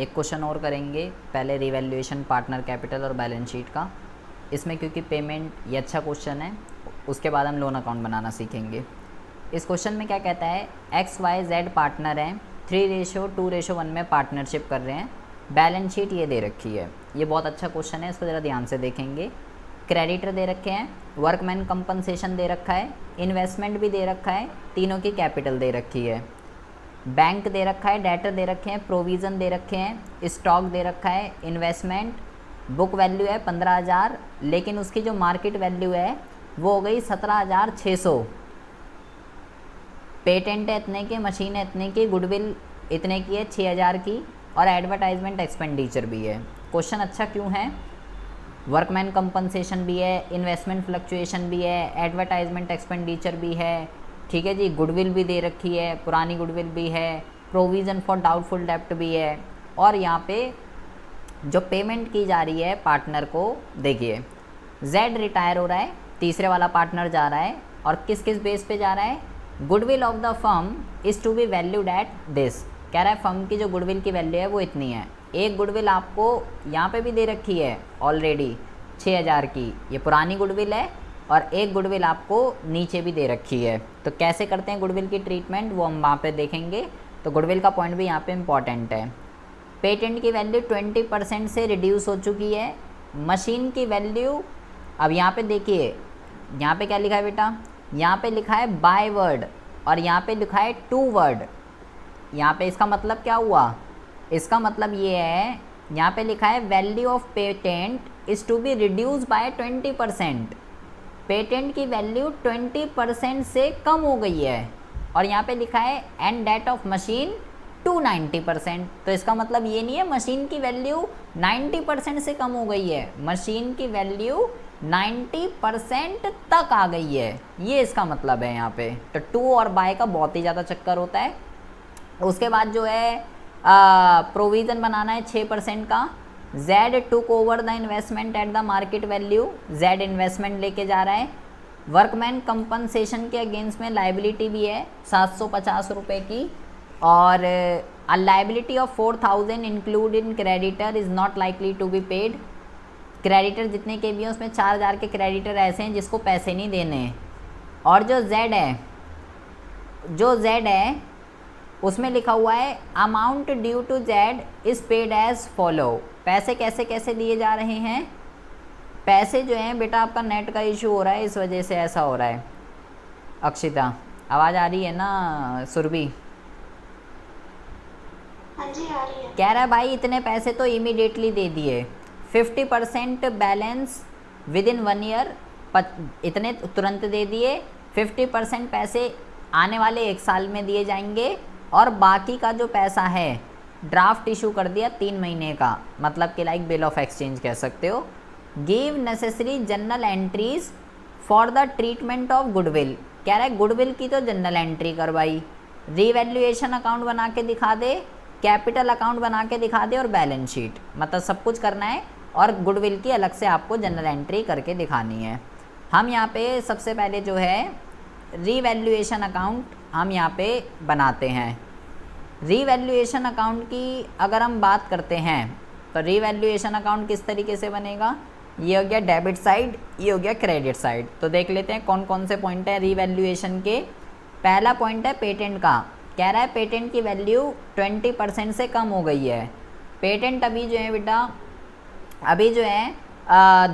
एक क्वेश्चन और करेंगे, पहले रिवैल्यूएशन पार्टनर कैपिटल और बैलेंस शीट का। इसमें क्योंकि पेमेंट ये अच्छा क्वेश्चन है, उसके बाद हम लोन अकाउंट बनाना सीखेंगे। इस क्वेश्चन में क्या कहता है, XYZ पार्टनर हैं, 3:2:1 में पार्टनरशिप कर रहे हैं, बैलेंस शीट ये दे रखी है। ये बहुत अच्छा क्वेश्चन है, इसको ज़रा ध्यान से देखेंगे। क्रेडिटर दे रखे हैं, वर्कमैन कंपनसेशन दे रखा है, इन्वेस्टमेंट भी दे रखा है, तीनों की कैपिटल दे रखी है, बैंक दे रखा है, डेटर दे रखे हैं, प्रोविज़न दे रखे हैं, स्टॉक दे रखा है, इन्वेस्टमेंट, बुक वैल्यू है 15,000, लेकिन उसकी जो मार्केट वैल्यू है वो हो गई 17,600। पेटेंट है इतने के, मशीन है इतने की, गुडविल इतने की है 6,000 की, और एडवर्टाइजमेंट एक्सपेंडिचर भी है। क्वेश्चन अच्छा क्यों है, वर्कमैन कंपनसेशन भी है, इन्वेस्टमेंट फ्लक्चुएशन भी है, एडवर्टाइजमेंट एक्सपेंडिचर भी है, ठीक है जी, गुडविल भी दे रखी है, पुरानी गुडविल भी है, प्रोविज़न फॉर डाउटफुल डेप्ट भी है, और यहाँ पे जो पेमेंट की जा रही है पार्टनर को, देखिए Z रिटायर हो रहा है, तीसरे वाला पार्टनर जा रहा है, और किस किस बेस पे जा रहा है, goodwill of the firm is to be valued at this. कह रहा है फर्म की जो गुडविल की वैल्यू है वो इतनी है। एक गुडविल आपको यहाँ पे भी दे रखी है ऑलरेडी 6,000 की, ये पुरानी गुडविल है, और एक गुडविल आपको नीचे भी दे रखी है। तो कैसे करते हैं गुडविल की ट्रीटमेंट वो हम वहाँ पे देखेंगे। तो गुडविल का पॉइंट भी यहाँ पे इम्पॉर्टेंट है। पेटेंट की वैल्यू 20% से रिड्यूस हो चुकी है। मशीन की वैल्यू, अब यहाँ पे देखिए, यहाँ पे क्या लिखा है बेटा, यहाँ पे लिखा है बाय वर्ड, और यहाँ पे लिखा है टू वर्ड। यहाँ पे इसका मतलब क्या हुआ, इसका मतलब ये है, यहाँ पे लिखा है value of patent is to be reduce by 20%। Patent की वैल्यू 20% से कम हो गई है, और यहाँ पे लिखा है and date of machine to 90%। तो इसका मतलब ये नहीं है मशीन की वैल्यू 90% से कम हो गई है, मशीन की वैल्यू 90% तक आ गई है, ये इसका मतलब है यहाँ पे। तो टू और बाय का बहुत ही ज़्यादा चक्कर होता है। उसके बाद जो है प्रोविज़न बनाना है 6% का। Z took over the investment at the market value, Z investment लेके जा रहा है। वर्कमैन कंपनसेशन के अगेंस्ट में लाइबिलिटी भी है 750 रुपये की, और a liability of 4,000 include in creditor is not likely to be paid. Creditor जितने के भी हैं उसमें 4,000 के क्रेडिटर ऐसे हैं जिसको पैसे नहीं देने हैं। और जो Z है उसमें लिखा हुआ है amount due to Z is paid as follow. पैसे कैसे कैसे दिए जा रहे हैं, पैसे जो हैं बेटा, आपका नेट का इशू हो रहा है, इस वजह से ऐसा हो रहा है। अक्षिता आवाज़ आ रही है ना, सुरभि? हाँ जी आ रही है। कह रहा है भाई इतने पैसे तो इमीडिएटली दे दिए, 50% बैलेंस विद इन 1 ईयर, इतने तुरंत दे दिए, 50% पैसे आने वाले 1 साल में दिए जाएंगे, और बाकी का जो पैसा है ड्राफ्ट इशू कर दिया 3 महीने का, मतलब कि लाइक बिल ऑफ एक्सचेंज कह सकते हो। Give necessary general entries for the treatment of goodwill. कह रहा है गुडविल की तो जनरल एंट्री करवाई, रीवैल्यूएशन अकाउंट बना के दिखा दे, कैपिटल अकाउंट बना के दिखा दे, और बैलेंस शीट, मतलब सब कुछ करना है, और गुडविल की अलग से आपको जनरल एंट्री करके दिखानी है। हम यहाँ पे सबसे पहले जो है रीवैल्यूएशन अकाउंट हम यहाँ पे बनाते हैं। रीवैल्यूएशन अकाउंट की अगर हम बात करते हैं तो रीवैल्यूएशन अकाउंट किस तरीके से बनेगा, ये हो गया डेबिट साइड, ये हो गया क्रेडिट साइड। तो देख लेते हैं कौन कौन से पॉइंट है रीवैल्यूएशन के। पहला पॉइंट है पेटेंट का। कह रहा है पेटेंट की वैल्यू 20% से कम हो गई है। पेटेंट अभी जो है बेटा, अभी जो है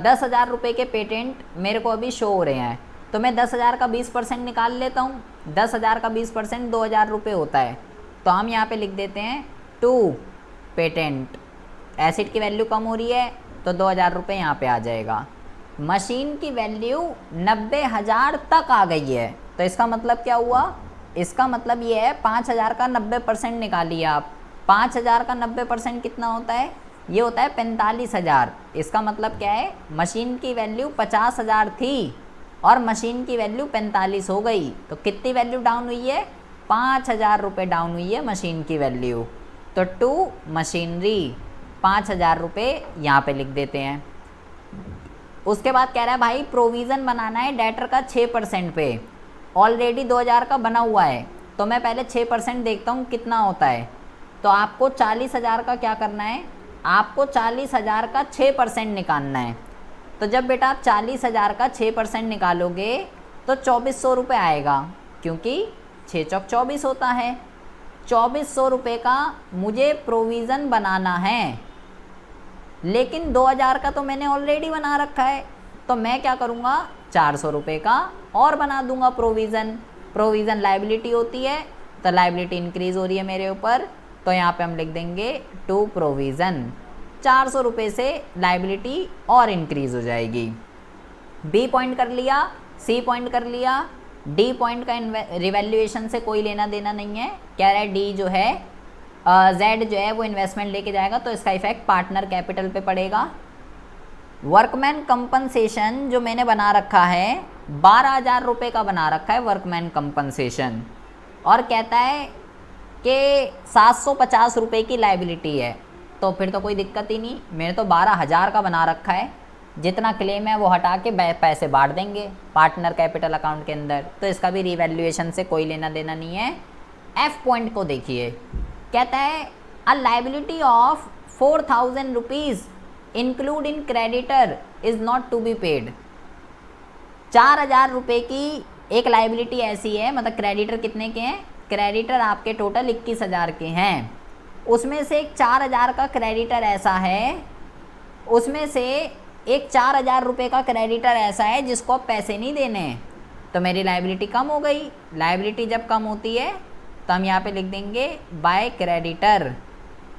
10,000 रुपये के पेटेंट मेरे को अभी शो हो रहे हैं, तो मैं 10,000 का 20% निकाल लेता हूँ। 10,000 का 20% 2,000 रुपये होता है। तो हम यहाँ पे लिख देते हैं टू पेटेंट, एसिड की वैल्यू कम हो रही है तो 2,000 रुपये यहाँ पे आ जाएगा। मशीन की वैल्यू 90,000 तक आ गई है, तो इसका मतलब क्या हुआ, इसका मतलब ये है 5,000 का 90% निकालिए आप। 5,000 का 90% कितना होता है, ये होता है 45,000। इसका मतलब क्या है, मशीन की वैल्यू 50,000 थी और मशीन की वैल्यू 45 हो गई, तो कितनी वैल्यू डाउन हुई है, 5,000 रुपये डाउन हुई है मशीन की वैल्यू। तो टू मशीनरी 5,000 रुपये यहाँ पे लिख देते हैं। उसके बाद कह रहा है भाई प्रोविज़न बनाना है डेटर का 6% पे, ऑलरेडी 2,000 का बना हुआ है, तो मैं पहले 6% देखता हूँ कितना होता है। तो आपको 40,000 का क्या करना है, आपको 40,000 का 6% निकालना है। तो जब बेटा आप 40,000 का 6% निकालोगे तो 2400 रुपये आएगा, क्योंकि 6 चौक 24 होता है। 2400 रुपये का मुझे प्रोविज़न बनाना है, लेकिन 2000 का तो मैंने ऑलरेडी बना रखा है, तो मैं क्या करूँगा, 400 रुपये का और बना दूंगा प्रोविज़न। प्रोविज़न लाइबिलिटी होती है, तो लाइबिलिटी इंक्रीज़ हो रही है मेरे ऊपर, तो यहाँ पे हम लिख देंगे टू प्रोविज़न। 400 रुपये से लाइबिलिटी और इंक्रीज़ हो जाएगी। बी पॉइंट कर लिया, सी पॉइंट कर लिया, डी पॉइंट का रिवैल्यूएशन से कोई लेना देना नहीं है। कह रहा है डी जो है जेड जो है वो इन्वेस्टमेंट लेके जाएगा, तो इसका इफेक्ट पार्टनर कैपिटल पे पड़ेगा। वर्कमैन कंपनसेशन जो मैंने बना रखा है 12,000 रुपये का बना रखा है वर्कमैन कंपनसेशन, और कहता है कि 750 रुपये की लाइबिलिटी है, तो फिर तो कोई दिक्कत ही नहीं, मैंने तो 12,000 का बना रखा है, जितना क्लेम है वो हटा के पैसे बांट देंगे पार्टनर कैपिटल अकाउंट के अंदर, तो इसका भी रिवैल्यूएशन से कोई लेना देना नहीं है। एफ पॉइंट को देखिए, कहता है a liability of 4,000 rupees include in creditor is not to be paid. 4,000 रुपये की एक लाइबिलिटी ऐसी है, मतलब क्रेडिटर कितने के हैं, क्रेडिटर आपके टोटल 21,000 के हैं, उसमें से एक 4,000 का क्रेडिटर ऐसा है, उसमें से एक 4,000 रुपये का क्रेडिटर ऐसा है जिसको आप पैसे नहीं देने हैं, तो मेरी लाइबिलिटी कम हो गई। लाइबिलिटी जब कम होती है तो हम यहाँ पे लिख देंगे बाय क्रेडिटर,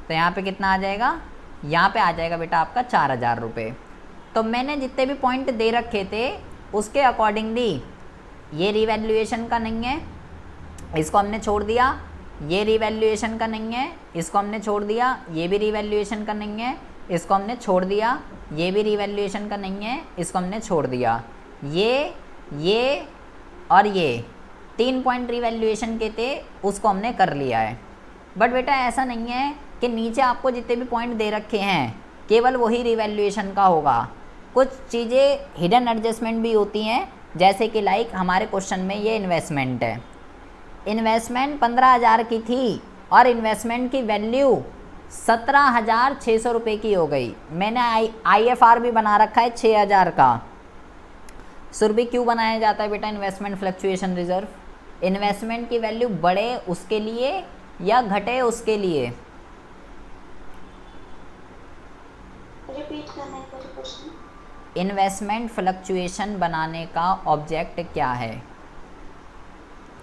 तो यहाँ पे कितना आ जाएगा, यहाँ पे आ जाएगा बेटा आपका 4,000 रुपये। तो मैंने जितने भी पॉइंट दे रखे थे उसके अकॉर्डिंगली ये रिवैल्यूएशन का नहीं है, इसको हमने छोड़ दिया, ये रिवैल्यूएशन का नहीं है, इसको हमने छोड़ दिया, ये भी रिवैल्यूएशन का नहीं है, इसको हमने छोड़ दिया, ये भी रिवैल्यूएशन का नहीं है, इसको हमने छोड़ दिया, ये और ये 3 पॉइंट रिवैल्यूएशन के थे, उसको हमने कर लिया है। बट बेटा ऐसा नहीं है कि नीचे आपको जितने भी पॉइंट दे रखे हैं केवल वही रिवैल्यूएशन का होगा, कुछ चीज़ें हिडन एडजस्टमेंट भी होती हैं, जैसे कि लाइक हमारे क्वेश्चन में ये इन्वेस्टमेंट है, इन्वेस्टमेंट 15,000 की थी और इन्वेस्टमेंट की वैल्यू 17,600 रुपये की हो गई। मैंने IFR भी बना रखा है 6,000 का। सुरभि क्यों बनाया जाता है बेटा इन्वेस्टमेंट फ्लक्चुएशन रिजर्व, इन्वेस्टमेंट की वैल्यू बढ़े उसके लिए या घटे उसके लिए। रिपीट करना है क्वेश्चन। इन्वेस्टमेंट फ्लक्चुएशन बनाने का ऑब्जेक्ट क्या है,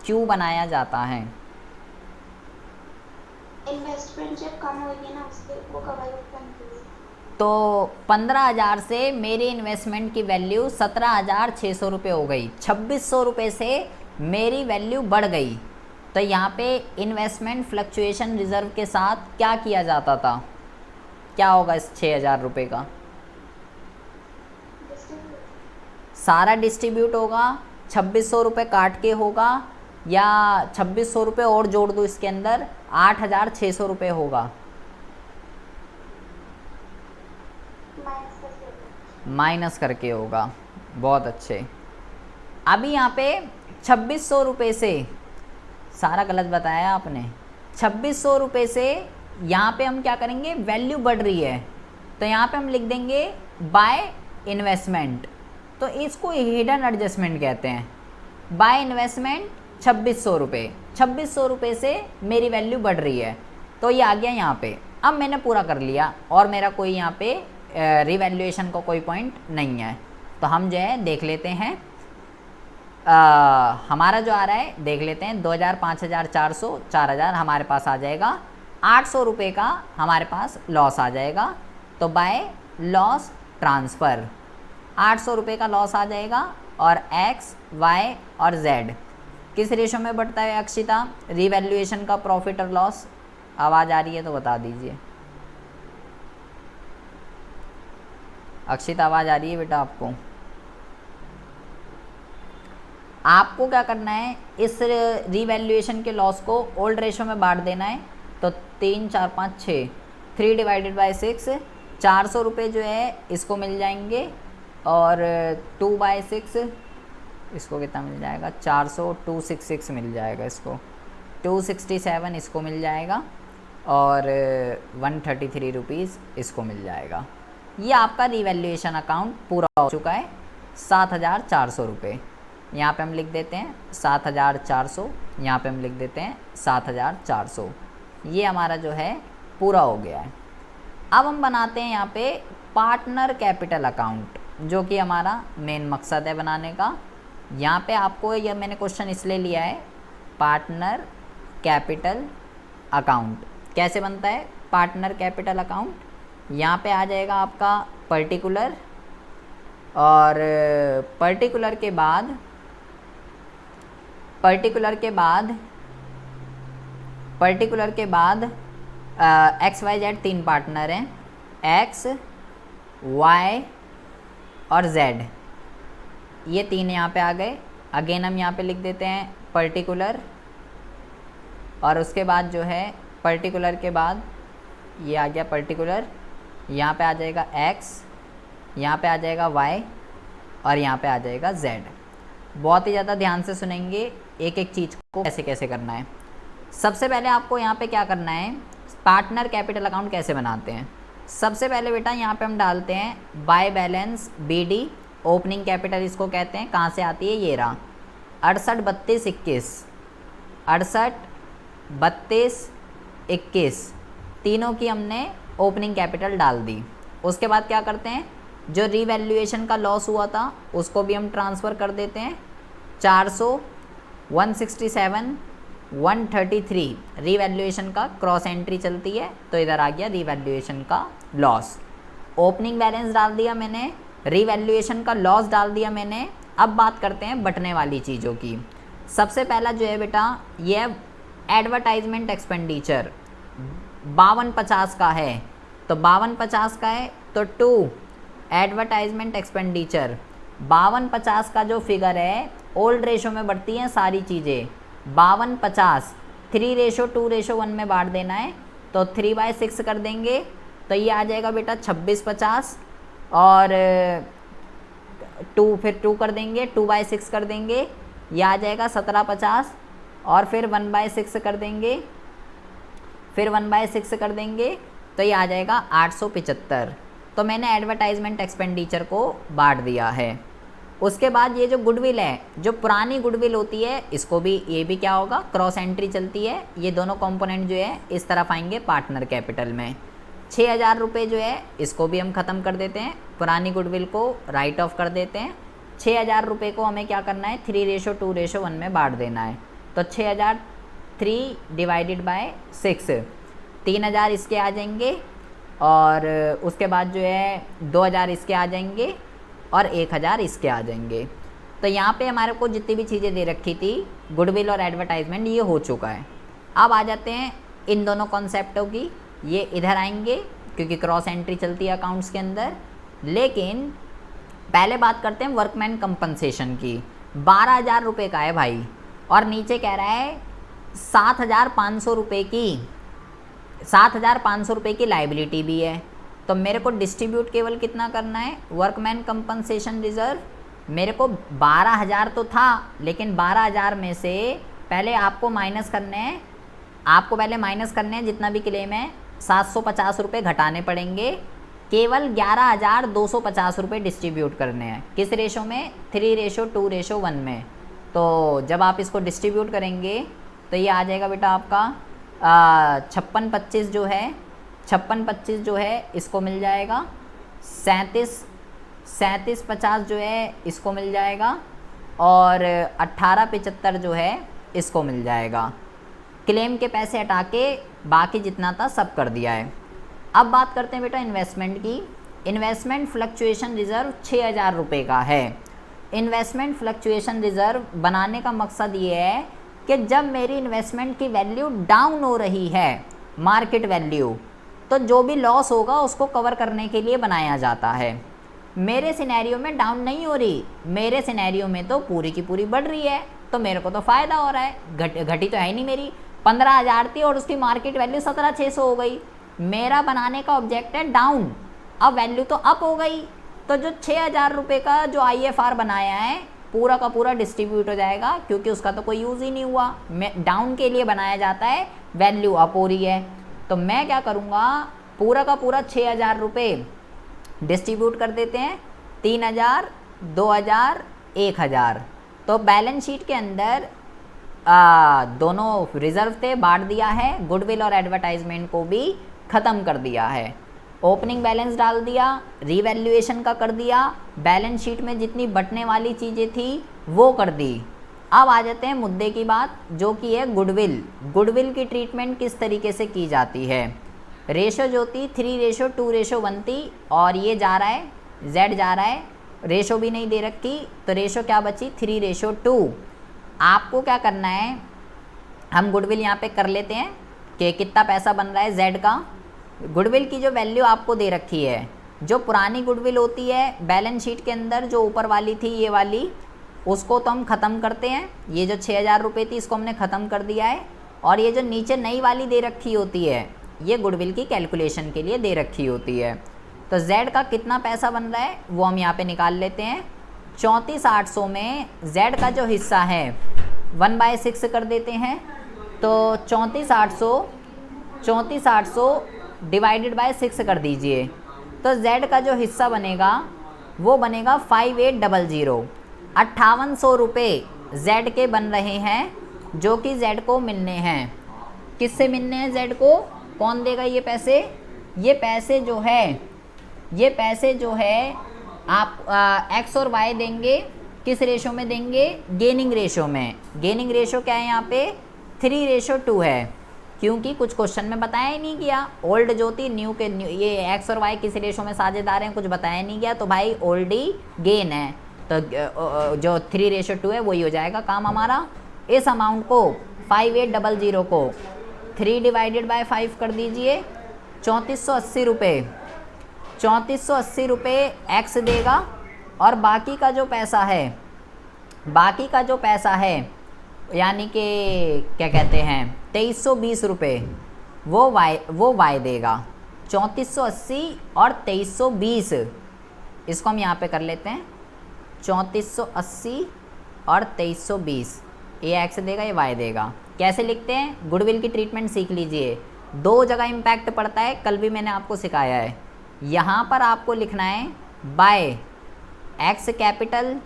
क्यों बनाया जाता है। इन्वेस्टमेंट जब कम होगी ना उसके वो कवर करने के लिए। तो 15,000 से मेरी इन्वेस्टमेंट की वैल्यू 17,600 रुपये हो गई, 2,600 रुपये से मेरी वैल्यू बढ़ गई। तो यहाँ पे इन्वेस्टमेंट फ्लक्चुएशन रिजर्व के साथ क्या किया जाता था, क्या होगा इस 6,000 रुपये का, सारा डिस्ट्रीब्यूट होगा, 2,600 रुपये काट के होगा, या 2,600 रुपये और जोड़ दो इसके अंदर, 8,600 रुपये होगा, माइनस करके होगा। बहुत अच्छे। अभी यहाँ पे 2,600 रुपये से, सारा गलत बताया आपने, 2,600 रुपये से यहाँ पे हम क्या करेंगे, वैल्यू बढ़ रही है, तो यहाँ पे हम लिख देंगे बाय इन्वेस्टमेंट, तो इसको हिडन एडजस्टमेंट कहते हैं। बाय इन्वेस्टमेंट 2,600 रुपये, 2,600 रुपये से मेरी वैल्यू बढ़ रही है, तो ये आ गया यहाँ पे। अब मैंने पूरा कर लिया और मेरा कोई यहाँ पे रिवैल्यूएशन का कोई पॉइंट नहीं है, तो हम जो है देख लेते हैं, हमारा जो आ रहा है देख लेते हैं, 2,000, 5,000, 400, 4,000 हमारे पास आ जाएगा, 800 रुपये का हमारे पास लॉस आ जाएगा। तो बाय लॉस ट्रांसफ़र 800 रुपये का लॉस आ जाएगा, और X, Y और Z किस रेशो में बढ़ता है अक्षिता, रिवैल्यूएशन का प्रॉफिट और लॉस। आवाज़ आ रही है तो बता दीजिए। अक्षिता आवाज़ आ रही है बेटा आपको। आपको क्या करना है, इस रिवैल्यूएशन के लॉस को ओल्ड रेशो में बांट देना है, तो 3, 4, 5, 6, 3 डिवाइडेड बाई 6, 400 रुपये जो है इसको मिल जाएंगे, और 2/6 इसको कितना मिल जाएगा, 400, 266 मिल जाएगा इसको, 267 इसको मिल जाएगा, और 133 रुपीज़ इसको मिल जाएगा। ये आपका रिवैल्यूएशन अकाउंट पूरा हो चुका है 7,400 रुपये। यहाँ पे हम लिख देते हैं 7,400, यहाँ पे हम लिख देते हैं 7,400। ये हमारा जो है पूरा हो गया है। अब हम बनाते हैं यहाँ पे पार्टनर कैपिटल अकाउंट, जो कि हमारा मेन मकसद है बनाने का। यहाँ पे आपको यह मैंने क्वेश्चन इसलिए लिया है, पार्टनर कैपिटल अकाउंट कैसे बनता है। पार्टनर कैपिटल अकाउंट यहाँ पे आ जाएगा आपका पर्टिकुलर, और पर्टिकुलर के बाद XYZ 3 पार्टनर हैं, X, Y और Z, ये 3 यहाँ पे आ गए। अगेन हम यहाँ पे लिख देते हैं पर्टिकुलर, और उसके बाद जो है पर्टिकुलर के बाद ये आ गया पर्टिकुलर, यहाँ पे आ जाएगा X, यहाँ पे आ जाएगा Y और यहाँ पे आ जाएगा Z। बहुत ही ज़्यादा ध्यान से सुनेंगे एक एक चीज़ को कैसे कैसे करना है। सबसे पहले आपको यहाँ पे क्या करना है, पार्टनर कैपिटल अकाउंट कैसे बनाते हैं। सबसे पहले बेटा यहाँ पे हम डालते हैं by balance BD, opening capital इसको कहते हैं। कहाँ से आती है, ये रहा 68 32 21, 68 32 21, तीनों की हमने ओपनिंग कैपिटल डाल दी। उसके बाद क्या करते हैं, जो रीवैल्यूएशन का लॉस हुआ था उसको भी हम ट्रांसफ़र कर देते हैं। 400, 167, 133 रीवैल्यूएशन का क्रॉस एंट्री चलती है, तो इधर आ गया रीवैल्यूएशन का लॉस। ओपनिंग बैलेंस डाल दिया मैंने, रीवैल्यूएशन का लॉस डाल दिया मैंने। अब बात करते हैं बटने वाली चीज़ों की। सबसे पहला जो है बेटा, ये एडवर्टाइजमेंट एक्सपेंडिचर 5250 का है, तो 5250 का है तो 2 एडवर्टाइजमेंट एक्सपेंडिचर 5250 का जो फिगर है ओल्ड रेशो में बढ़ती हैं सारी चीज़ें। 5250 3:2:1 में बांट देना है, तो 3/6 कर देंगे, तो ये आ जाएगा बेटा 2650, और 2 फिर 2 कर देंगे, 2/6 कर देंगे, ये आ जाएगा 1750, और फिर 1/6 कर देंगे, फिर 1/6 कर देंगे, तो ये आ जाएगा 875। तो मैंने एडवर्टाइजमेंट एक्सपेंडिचर को बांट दिया है। उसके बाद ये जो गुडविल है, जो पुरानी गुडविल होती है, इसको भी, ये भी क्या होगा, क्रॉस एंट्री चलती है। ये दोनों कंपोनेंट जो है इस तरफ आएंगे पार्टनर कैपिटल में। 6000 रुपये जो है इसको भी हम ख़त्म कर देते हैं, पुरानी गुडविल को राइट ऑफ कर देते हैं। 6000 रुपये को हमें क्या करना है, 3:2:1 में बांट देना है, तो 6000 3/6, 3000 इसके आ जाएंगे, और उसके बाद जो है 2000 इसके आ जाएंगे, और 1000 इसके आ जाएंगे। तो यहाँ पे हमारे को जितनी भी चीज़ें दे रखी थी, गुडविल और एडवर्टाइजमेंट, ये हो चुका है। अब आ जाते हैं इन दोनों कॉन्सेप्टों की, ये इधर आएंगे क्योंकि क्रॉस एंट्री चलती है अकाउंट्स के अंदर। लेकिन पहले बात करते हैं वर्कमैन कंपनसेशन की। 12,000 रुपये का है भाई, और नीचे कह रहा है 7,500 रुपये की, 7,500 रुपये की लाइबिलिटी भी है। तो मेरे को डिस्ट्रीब्यूट केवल कितना करना है, वर्कमैन कंपनसेशन रिजर्व मेरे को 12,000 तो था, लेकिन 12,000 में से पहले आपको माइनस करने हैं, आपको पहले माइनस करने हैं जितना भी क्लेम है, 750 रुपये घटाने पड़ेंगे। केवल 11,250 रुपये डिस्ट्रीब्यूट करने हैं। किस रेशो में, 3:2:1 में। तो जब आप इसको डिस्ट्रीब्यूट करेंगे तो ये आ जाएगा बेटा आपका 5625 जो है, 5625 जो है इसको मिल जाएगा, 3750 जो है इसको मिल जाएगा, और 1875 जो है इसको मिल जाएगा। क्लेम के पैसे हटा के बाकी जितना था सब कर दिया है। अब बात करते हैं बेटा इन्वेस्टमेंट की। इन्वेस्टमेंट फ्लक्चुएशन रिज़र्व 6,000 रुपये का है। इन्वेस्टमेंट फ्लक्चुएशन रिज़र्व बनाने का मकसद ये है कि जब मेरी इन्वेस्टमेंट की वैल्यू डाउन हो रही है, मार्केट वैल्यू, तो जो भी लॉस होगा उसको कवर करने के लिए बनाया जाता है। मेरे सिनेरियो में डाउन नहीं हो रही, मेरे सिनेरियो में तो पूरी की पूरी बढ़ रही है, तो मेरे को तो फ़ायदा हो रहा है। घटी तो है नहीं मेरी, 15,000 थी और उसकी मार्केट वैल्यू 17,600 हो गई। मेरा बनाने का ऑब्जेक्ट है डाउन, अब वैल्यू तो अप हो गई, तो जो 6,000 रुपये का जो IFR बनाया है पूरा का पूरा डिस्ट्रीब्यूट हो जाएगा, क्योंकि उसका तो कोई यूज़ ही नहीं हुआ। डाउन के लिए बनाया जाता है, वैल्यू अप हो रही है। तो मैं क्या करूँगा, पूरा का पूरा 6,000 रुपये डिस्ट्रीब्यूट कर देते हैं, 3,000, 2,000, 1,000। तो बैलेंस शीट के अंदर दोनों रिजर्व थे बांट दिया है, गुडविल और एडवर्टाइजमेंट को भी ख़त्म कर दिया है। ओपनिंग बैलेंस डाल दिया, रीवैल्यूएशन का कर दिया, बैलेंस शीट में जितनी बटने वाली चीज़ें थी वो कर दी। अब आ जाते हैं मुद्दे की बात, जो कि है गुडविल। गुडविल की ट्रीटमेंट किस तरीके से की जाती है। रेशो जो थी 3:2:1 थी, और ये जा रहा है, Z जा रहा है, रेशो भी नहीं दे रखी, तो रेशो क्या बची 3:2। आपको क्या करना है, हम गुडविल यहाँ पे कर लेते हैं कि कितना पैसा बन रहा है Z का। गुडविल की जो वैल्यू आपको दे रखी है, जो पुरानी गुडविल होती है बैलेंस शीट के अंदर, जो ऊपर वाली थी ये वाली, उसको तो हम ख़त्म करते हैं। ये जो 6,000 रुपये थी इसको हमने ख़त्म कर दिया है, और ये जो नीचे नई वाली दे रखी होती है ये गुडविल की कैलकुलेशन के लिए दे रखी होती है। तो Z का कितना पैसा बन रहा है वो हम यहाँ पे निकाल लेते हैं। 34,800 में Z का जो हिस्सा है 1/6 कर देते हैं, तो 34,800 डिवाइडेड बाय 6 कर दीजिए, तो Z का जो हिस्सा बनेगा वो बनेगा 5,800। 5,800 रुपये Z के बन रहे हैं, जो कि Z को मिलने हैं। किससे मिलने हैं Z को, कौन देगा ये पैसे। ये पैसे जो है आप X और Y देंगे, किस रेशो में देंगे, गेनिंग रेशो में। गेनिंग रेशो क्या है यहाँ पे 3:2 है, क्योंकि कुछ क्वेश्चन में बताया ही नहीं गया। ओल्ड जो थी न्यू के न्यू, ये X और Y किस रेशो में साझेदार हैं कुछ बताया नहीं गया, तो भाई ओल्ड ही गेन है, तो जो 3:2 है वही हो जाएगा काम हमारा। इस अमाउंट को 5,800 को 3/5 कर दीजिए, 3,480 रुपये। 3,480 रुपये X देगा, और बाकी का जो पैसा है यानी कि क्या कहते हैं 2,320 रुपये वो Y देगा। 3,480 और 2,320 इसको हम यहाँ पे कर लेते हैं, 3,480 और 2,320, ये X देगा ये Y देगा। कैसे लिखते हैं, गुडविल की ट्रीटमेंट सीख लीजिए। 2 जगह इम्पैक्ट पड़ता है, कल भी मैंने आपको सिखाया है। यहाँ पर आपको लिखना है बाय X कैपिटल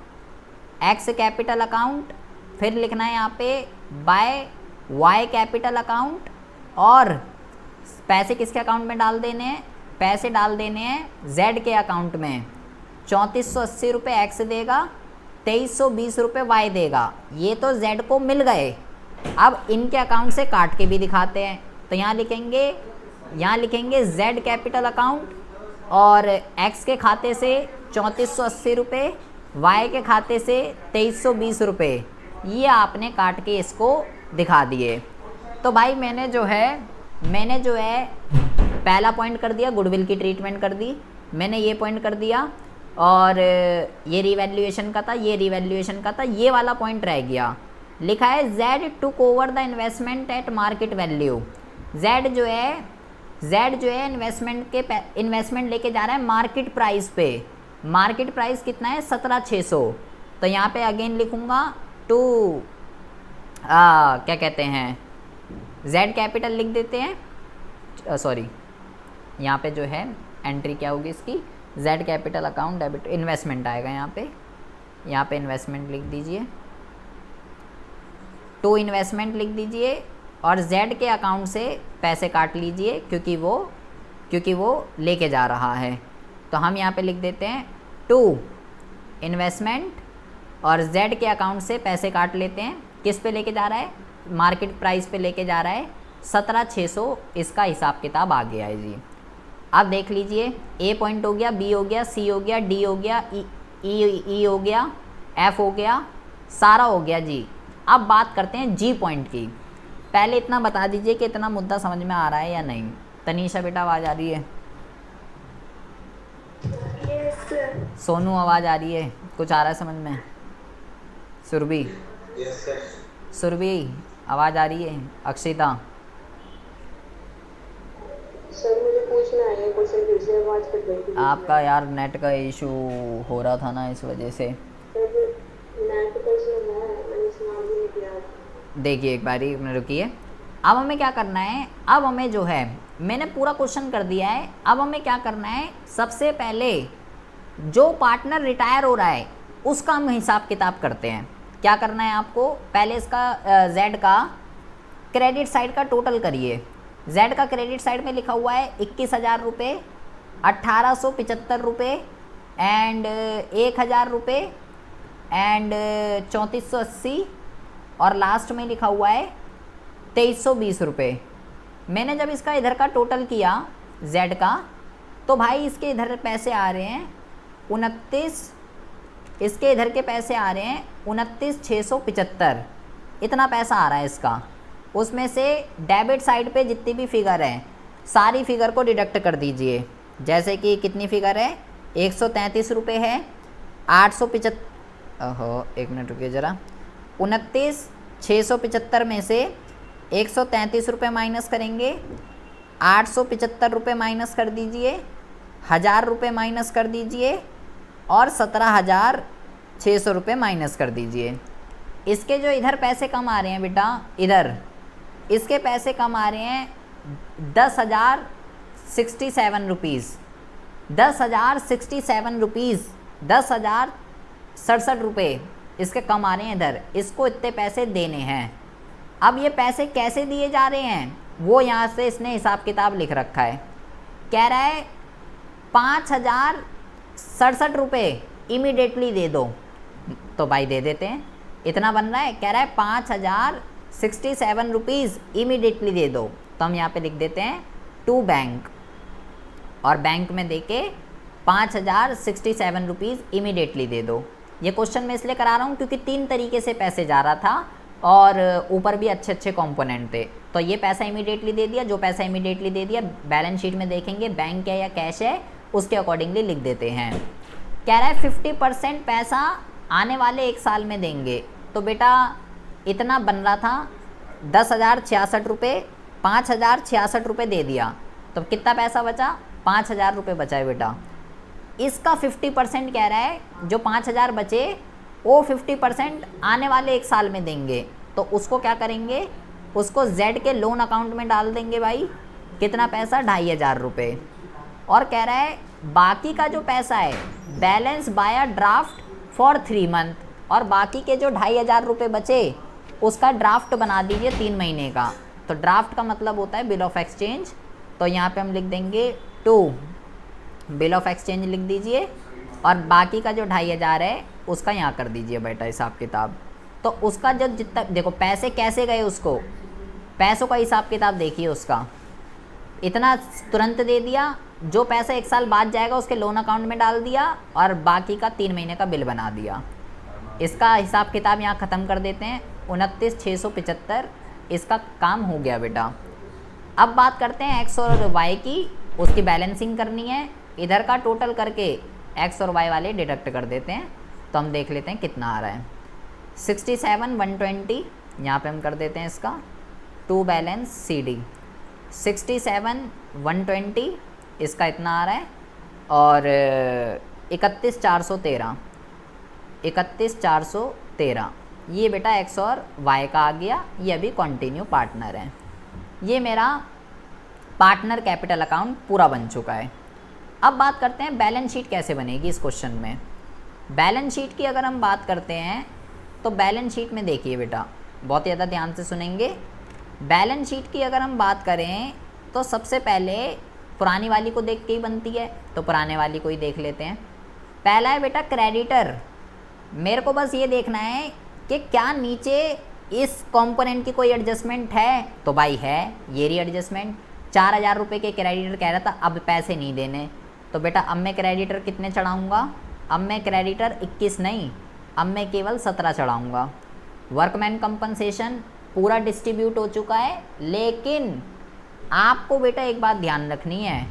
अकाउंट, फिर लिखना है यहाँ पे बाय Y कैपिटल अकाउंट, और पैसे किसके अकाउंट में डाल देने हैं, पैसे डाल देने हैं Z के अकाउंट में। 3,480 रुपये X देगा, 2,320 रुपये Y देगा। ये तो Z को मिल गए, अब इनके अकाउंट से काट के भी दिखाते हैं। तो यहाँ लिखेंगे Z कैपिटल अकाउंट, और X के खाते से 3,480 रुपये, Y के खाते से 2,320 रुपये, ये आपने काट के इसको दिखा दिए। तो भाई मैंने जो है पहला पॉइंट कर दिया, गुडविल की ट्रीटमेंट कर दी, मैंने ये पॉइंट कर दिया, और ये रिवैल्यूएशन का था, ये वाला पॉइंट रह गया। लिखा है Z took over the investment eight market value. Z जो है इन्वेस्टमेंट लेके जा रहा है मार्केट प्राइस पे। मार्केट प्राइस कितना है 17,600। तो यहाँ पे अगेन लिखूँगा क्या कहते हैं Z कैपिटल लिख देते हैं, सॉरी यहाँ पे जो है एंट्री क्या होगी इसकी, Z capital account debit investment आएगा यहाँ पे इन्वेस्टमेंट लिख दीजिए, टू इन्वेस्टमेंट लिख दीजिए, और Z के अकाउंट से पैसे काट लीजिए क्योंकि वो लेके जा रहा है। तो हम यहाँ पे लिख देते हैं टू इन्वेस्टमेंट, और Z के अकाउंट से पैसे काट लेते हैं। किस पे लेके जा रहा है, मार्केट प्राइस पे लेके जा रहा है 17,600, इसका हिसाब किताब आ गया है जी। अब देख लीजिए, A पॉइंट हो गया, B हो गया, C हो गया, D हो गया, E हो गया, F हो गया, सारा हो गया जी। अब बात करते हैं G पॉइंट की। पहले इतना बता दीजिए कि इतना मुद्दा समझ में आ रहा है या नहीं। तनीषा बेटा आवाज़ आ रही है? यस सोनू आवाज़ आ रही है? कुछ आ रहा है समझ में? सुरभि आवाज़ आ रही है? अक्षिता सर मुझे पूछना है क्वेश्चन, फिर से आवाज कट गई थी। आपका यार नेट का इशू हो रहा था ना, इस वजह से। सर नेट का इशू है, मैंने सुना भी नहीं किया। देखिए एक बारी रुकिए। अब हमें क्या करना है, अब हमें जो है मैंने पूरा क्वेश्चन कर दिया है। अब हमें क्या करना है, सबसे पहले जो पार्टनर रिटायर हो रहा है उसका हम हिसाब किताब करते हैं। क्या करना है आपको, पहले इसका जेड का क्रेडिट साइड का टोटल करिए। जेड का क्रेडिट साइड में लिखा हुआ है 21,000 रुपये, 1875 रुपये एंड 1,000 रुपये एंड 3480 और लास्ट में लिखा हुआ है 2320 रुपये। मैंने जब इसका इधर का टोटल किया जेड का, तो भाई इसके इधर पैसे आ रहे हैं 29, इसके इधर के पैसे आ रहे हैं 29,675, इतना पैसा आ रहा है इसका। उसमें से डेबिट साइड पे जितनी भी फिगर हैं सारी फिगर को डिडक्ट कर दीजिए। जैसे कि कितनी फिगर है, 133 रुपये है, 875, ओहो एक मिनट रुकिए ज़रा, 29,675 में से 133 रुपये माइनस करेंगे, 875 रुपये माइनस कर दीजिए, 1000 रुपये माइनस कर दीजिए और 17,600 रुपये माइनस कर दीजिए। इसके जो इधर पैसे कम आ रहे हैं बेटा, इधर इसके पैसे कम आ रहे हैं 10,067 रुपीज़, 10,067 रुपीज़, 10,067 रुपये इसके कम आ रहे हैं इधर। इसको इतने पैसे देने हैं। अब ये पैसे कैसे दिए जा रहे हैं वो यहाँ से इसने हिसाब किताब लिख रखा है। कह रहा है 5,067 रुपये इमीडिएटली दे दो, तो भाई दे देते हैं। इतना बन रहा है, कह रहा है 5,067 रुपीज़ इमीडिएटली दे दो, तो हम यहाँ पे लिख देते हैं टू बैंक और बैंक में देके 5,067 रुपीज़ इमीडिएटली दे दो। ये क्वेश्चन मैं इसलिए करा रहा हूँ क्योंकि 3 तरीके से पैसे जा रहा था और ऊपर भी अच्छे अच्छे कंपोनेंट थे। तो ये पैसा इमीडिएटली दे दिया, जो पैसा इमीडिएटली दे दिया बैलेंस शीट में देखेंगे बैंक है या कैश है उसके अकॉर्डिंगली लिख देते हैं। कह रहा है 50% पैसा आने वाले 1 साल में देंगे, तो बेटा इतना बन रहा था 10,066 रुपये, 5,066 रुपये दे दिया, तो कितना पैसा बचा, 5,000 रुपये बचा है बेटा। इसका 50% कह रहा है, जो 5,000 बचे वो 50% आने वाले 1 साल में देंगे, तो उसको क्या करेंगे, उसको जेड के लोन अकाउंट में डाल देंगे भाई। कितना पैसा, 2,500 रुपये। और कह रहा है बाकी का जो पैसा है balance bye draft for 3 month, और बाकी के जो 2,500 रुपये बचे उसका ड्राफ्ट बना दीजिए 3 महीने का। तो ड्राफ्ट का मतलब होता है बिल ऑफ एक्सचेंज, तो यहाँ पे हम लिख देंगे 2 बिल ऑफ एक्सचेंज लिख दीजिए, और बाकी का जो 2,500 है उसका यहाँ कर दीजिए बेटा हिसाब किताब। तो उसका जब जितना देखो पैसे कैसे गए, उसको पैसों का हिसाब किताब देखिए उसका। इतना तुरंत दे दिया, जो पैसा 1 साल बाद जाएगा उसके लोन अकाउंट में डाल दिया, और बाकी का 3 महीने का बिल बना दिया। इसका हिसाब किताब यहाँ ख़त्म कर देते हैं, 29,675 इसका काम हो गया बेटा। अब बात करते हैं एक्स और वाई की, उसकी बैलेंसिंग करनी है। इधर का टोटल करके एक्स और वाई वाले डिडक्ट कर देते हैं, तो हम देख लेते हैं कितना आ रहा है। 67,120 यहाँ पे हम कर देते हैं इसका टू बैलेंस सी डी। 67,120 इसका इतना आ रहा है, और 31,413 31,413 ये बेटा एक्स और वाई का आ गया। ये अभी कंटिन्यू पार्टनर है। ये मेरा पार्टनर कैपिटल अकाउंट पूरा बन चुका है। अब बात करते हैं बैलेंस शीट कैसे बनेगी इस क्वेश्चन में। बैलेंस शीट की अगर हम बात करते हैं तो बैलेंस शीट में देखिए बेटा, बहुत ज़्यादा ध्यान से सुनेंगे। बैलेंस शीट की अगर हम बात करें तो सबसे पहले पुरानी वाली को देख के ही बनती है, तो पुराने वाली को ही देख लेते हैं। पहला है बेटा क्रेडिटर। मेरे को बस ये देखना है कि क्या नीचे इस कंपोनेंट की कोई एडजस्टमेंट है, तो भाई है ये रही एडजस्टमेंट। 4,000 रुपये के क्रेडिटर कह रहा था अब पैसे नहीं देने, तो बेटा अब मैं क्रेडिटर कितने चढ़ाऊँगा, अब मैं क्रेडिटर 21 नहीं, अब मैं केवल 17 चढ़ाऊँगा। वर्कमैन कंपनसेशन पूरा डिस्ट्रीब्यूट हो चुका है, लेकिन आपको बेटा एक बात ध्यान रखनी है,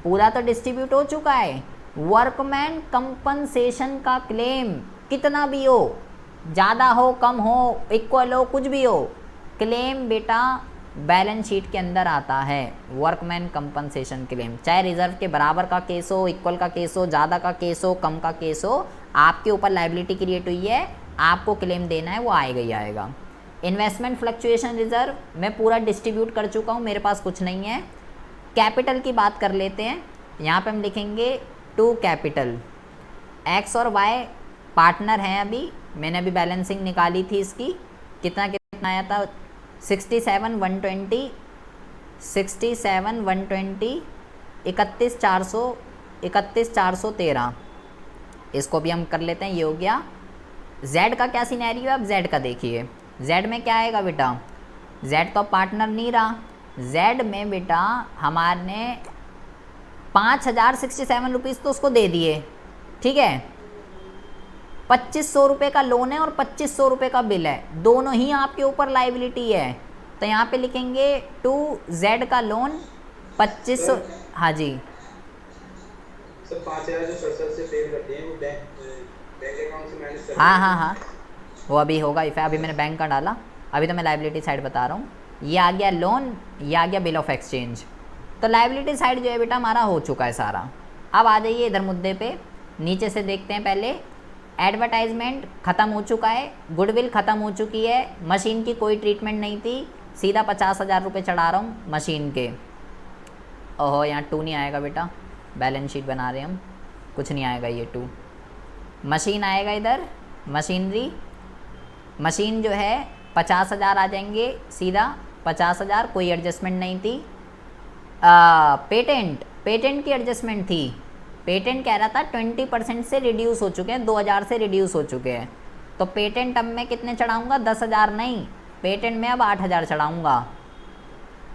पूरा तो डिस्ट्रीब्यूट हो चुका है, वर्कमैन कंपनसेशन का क्लेम कितना भी हो, ज़्यादा हो कम हो इक्वल हो कुछ भी हो, क्लेम बेटा बैलेंस शीट के अंदर आता है। वर्कमैन कंपनसेशन क्लेम चाहे रिजर्व के बराबर का केस हो, इक्वल का केस हो, ज़्यादा का केस हो, कम का केस हो, आपके ऊपर लायबिलिटी क्रिएट हुई है, आपको क्लेम देना है, वो आएगा ही आएगा। इन्वेस्टमेंट फ्लक्चुएशन रिजर्व मैं पूरा डिस्ट्रीब्यूट कर चुका हूँ, मेरे पास कुछ नहीं है। कैपिटल की बात कर लेते हैं। यहाँ पे हम लिखेंगे टू कैपिटल। एक्स और वाई पार्टनर हैं, अभी मैंने अभी बैलेंसिंग निकाली थी इसकी, कितना कितना आया था 67 120 31 413। इसको भी हम कर लेते हैं, ये हो गया। z का क्या सिनेरियो है, अब z का देखिए। z में क्या आएगा बेटा, z तो पार्टनर नहीं रहा। z में बेटा हमारे 5067 रुपीज़ तो उसको दे दिए, ठीक है। 2500 रुपये का लोन है और 2500 रुपये का बिल है, दोनों ही आपके ऊपर लाइबिलिटी है। तो यहाँ पे लिखेंगे टू z का लोन 2500। हाँ जी सर 5000 जो सर से पे करते हैं वो बैंक अकाउंट से मैनेज करते हैं। हाँ, वो अभी होगा इफ़, अभी मैंने बैंक का डाला, अभी तो मैं लाइबिलिटी साइड बता रहा हूँ। ये आ गया लोन, ये आ गया बिल ऑफ एक्सचेंज। तो लाइबिलिटी साइड जो है बेटा हमारा हो चुका है सारा। अब आ जाइए इधर मुद्दे पे, नीचे से देखते हैं। पहले एडवर्टाइजमेंट ख़त्म हो चुका है, गुडविल ख़त्म हो चुकी है, मशीन की कोई ट्रीटमेंट नहीं थी, सीधा 50,000 रुपये चढ़ा रहा हूँ मशीन के। ओहो यहाँ 2 नहीं आएगा बेटा, बैलेंस शीट बना रहे हम, कुछ नहीं आएगा ये 2। मशीन आएगा इधर, मशीनरी, मशीन जो है 50,000 आ जाएंगे सीधा 50,000, कोई एडजस्टमेंट नहीं थी। पेटेंट की एडजस्टमेंट थी। पेटेंट कह रहा था 20% से रिड्यूस हो चुके हैं, 2000 से रिड्यूस हो चुके हैं। तो पेटेंट अब मैं कितने चढ़ाऊँगा, 10,000 नहीं, पेटेंट में अब 8,000 चढ़ाऊँगा।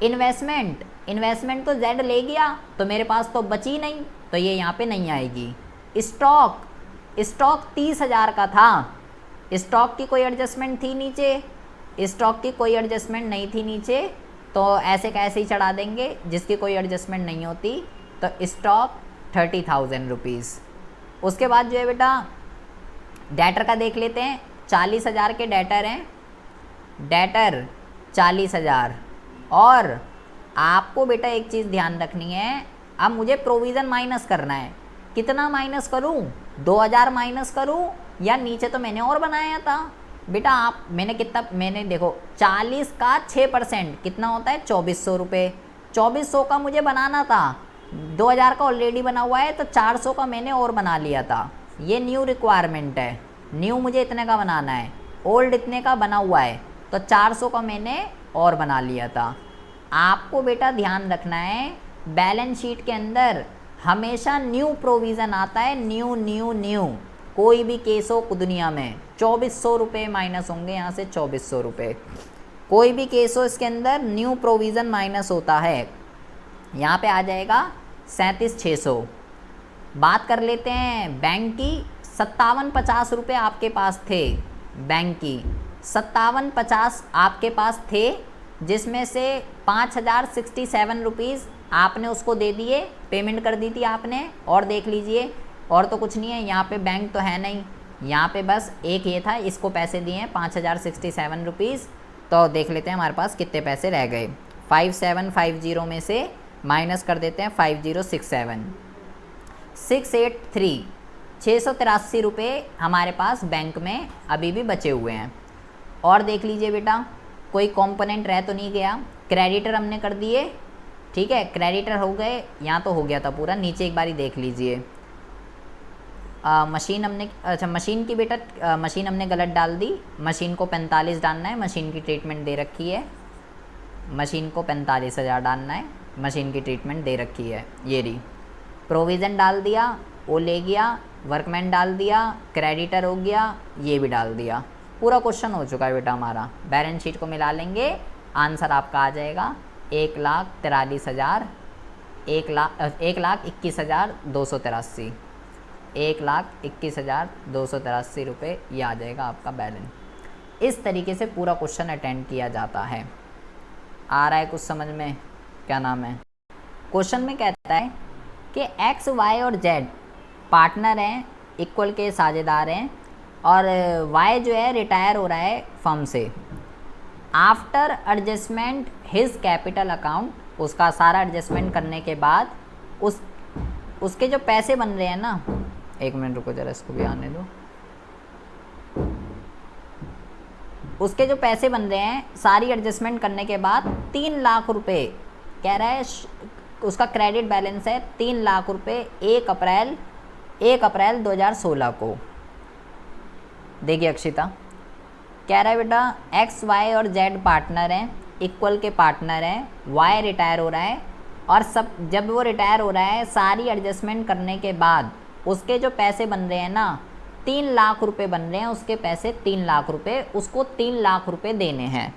इन्वेस्टमेंट तो जेड ले गया, तो मेरे पास तो बची नहीं, तो ये यहाँ पे नहीं आएगी। स्टॉक 30,000 का था, स्टॉक की कोई एडजस्टमेंट थी नीचे, स्टॉक की कोई एडजस्टमेंट नहीं थी नीचे, तो ऐसे कैसे ही चढ़ा देंगे जिसकी कोई एडजस्टमेंट नहीं होती। तो स्टॉक 30,000 रुपीज़। उसके बाद जो है बेटा डेटर का देख लेते हैं। 40,000 के डेटर हैं, डेटर 40,000। और आपको बेटा एक चीज़ ध्यान रखनी है, अब मुझे प्रोविज़न माइनस करना है। कितना माइनस करूं, 2000 माइनस करूं, या नीचे तो मैंने और बनाया था बेटा। मैंने देखो 40 का 6% कितना होता है, 2400 रुपये। 2400 का मुझे बनाना था, 2000 का ऑलरेडी बना हुआ है, तो 400 का मैंने और बना लिया था। ये न्यू रिक्वायरमेंट है, न्यू मुझे इतने का बनाना है, ओल्ड इतने का बना हुआ है, तो 400 का मैंने और बना लिया था। आपको बेटा ध्यान रखना है, बैलेंस शीट के अंदर हमेशा न्यू प्रोविज़न आता है, न्यू। कोई भी केस हो दुनिया में 2400 रुपये माइनस होंगे यहाँ से, 2400 रुपये। कोई भी केस हो इसके अंदर न्यू प्रोविज़न माइनस होता है। यहाँ पे आ जाएगा 37,600। बात कर लेते हैं बैंक की। 5750 रुपये आपके पास थे, बैंक की 5750 आपके पास थे, जिसमें से 5067 रुपीज़ आपने उसको दे दिए, पेमेंट कर दी थी आपने। और देख लीजिए, और तो कुछ नहीं है यहाँ पे, बैंक तो है नहीं, यहाँ पे बस एक ये था, इसको पैसे दिए हैं 5067 रुपीज़। तो देख लेते हैं हमारे पास कितने पैसे रह गए। 5750 में से माइनस कर देते हैं 5067, 683, 683 रुपये हमारे पास बैंक में अभी भी बचे हुए हैं। और देख लीजिए बेटा, कोई कंपोनेंट रह तो नहीं गया। क्रेडिटर हमने कर दिए, ठीक है, क्रेडिटर हो गए, यहाँ तो हो गया था पूरा। नीचे एक बारी देख लीजिए, मशीन हमने, अच्छा मशीन की बेटा मशीन हमने गलत डाल दी। मशीन को 45 डालना है, मशीन की ट्रीटमेंट दे रखी है, मशीन को 45,000 डालना है, मशीन की ट्रीटमेंट दे रखी है। ये रही, प्रोविज़न डाल दिया, वो ले गया, वर्कमैन डाल दिया, क्रेडिटर हो गया, ये भी डाल दिया। पूरा क्वेश्चन हो चुका है बेटा हमारा। बैलेंस शीट को मिला लेंगे, आंसर आपका आ जाएगा 1,43,000, 1,21,283, 1,21,283 रुपये, ये आ जाएगा आपका बैलेंस। इस तरीके से पूरा क्वेश्चन अटेंड किया जाता है। आ रहा है कुछ समझ में, क्या नाम है। क्वेश्चन में कहता है कि एक्स, वाई और जेड पार्टनर हैं, इक्वल के साझेदार हैं, और वाई जो है रिटायर हो रहा है फर्म से। After adjustment his capital account, उसका सारा एडजस्टमेंट करने के बाद उसके जो पैसे बन रहे हैं ना, एक मिनट रुको जरा, इसको भी आने दो। उसके जो पैसे बन रहे हैं सारी एडजस्टमेंट करने के बाद 3 लाख रुपए कह रहा है उसका क्रेडिट बैलेंस है 3 लाख रुपए 1 अप्रैल 2016 को। देखिए अक्षिता, कह रहा है बेटा एक्स वाई और जेड पार्टनर हैं, इक्वल के पार्टनर हैं, वाई रिटायर हो रहा है और सब जब वो रिटायर हो रहा है सारी एडजस्टमेंट करने के बाद उसके जो पैसे बन रहे हैं ना 3 लाख रुपए बन रहे हैं, उसके पैसे 3 लाख रुपए, उसको 3 लाख रुपए देने हैं।